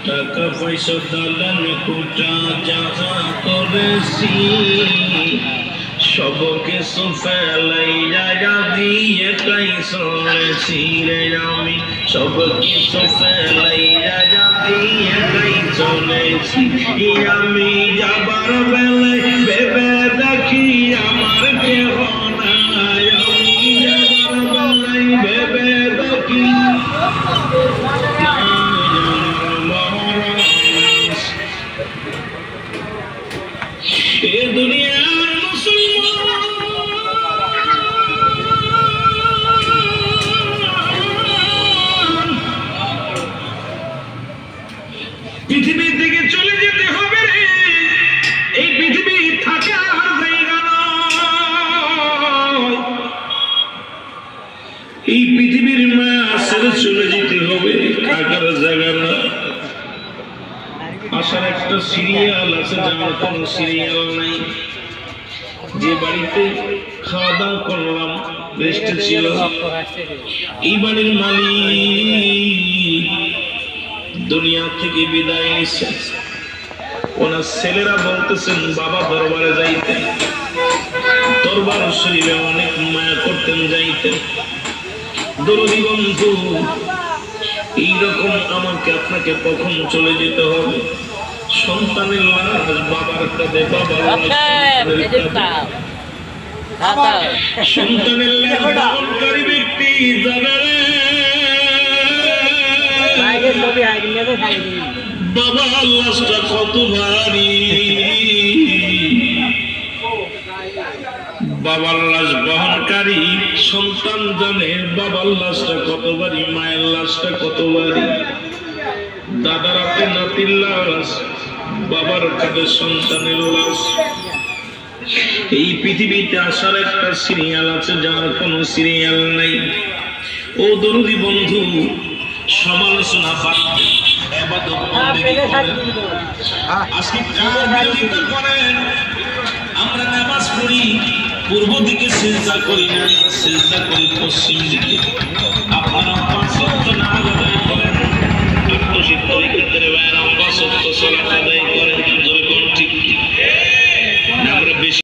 টাকা পয়সা দালান কোটা যাহা করেছি সব কিছু ফেলাইয়া দিয়ে তাই চলেছি রে আমি সব কিছু ফেলাইয়া দিয়ে তাই চলেছি আমি যাবার বেলায় ভেবে দেখি আমার কেহ নাই আমি যাবার বেলায় ভেবে দেখি দুনিয়ার পৃথিবী থেকে চলে যেতে হবে রে এই পৃথিবী থাকার জায়গা নয় এই পৃথিবীর মায়া ছেড়ে চলে যেতে হবে থাকার জায়গা না আসার একটা সিরিয়াল আছে যাওয়ার কোন সিরিয়াল নাই যে বাড়িতে খাওয়া দাওয়া করলাম রেস্ট ছিল এই বাড়ির মালিক দুনিয়া থেকে বিদায় নিচ্ছে ওনার ছেলেরা বলতেছেন বাবা দরবারে যাইতেন দরবার শরীফে অনেক মায়া করতেন যাইতেন দরদি বন্ধু এইরকম আমাকে আপনাকে কখন চলে যেতে হবে সন্তানের লাশ বাবার কাঁধে বাবার সন্তানের লাশ পালনকারী ব্যক্তি যাবে বাবা লাশটা কত ভারী বাবার লাশ বহনকারী সন্তান জানে বাবার লাশটা কত ভারী মায়ের লাশটা কত ভারী দাদার হাতে নাতির লাশ বাবার কাঁধে সন্তানের লাশ এই পৃথিবীতে আসার একটা সিরিয়াল আছে যার কোনো সিরিয়াল নাই ও দরদি বন্ধু সমালোচনা আজকে করেন আমরা নামাজ পড়ি পূর্ব দিকে সিজদা করি না সিজদা করি পশ্চিম দিকে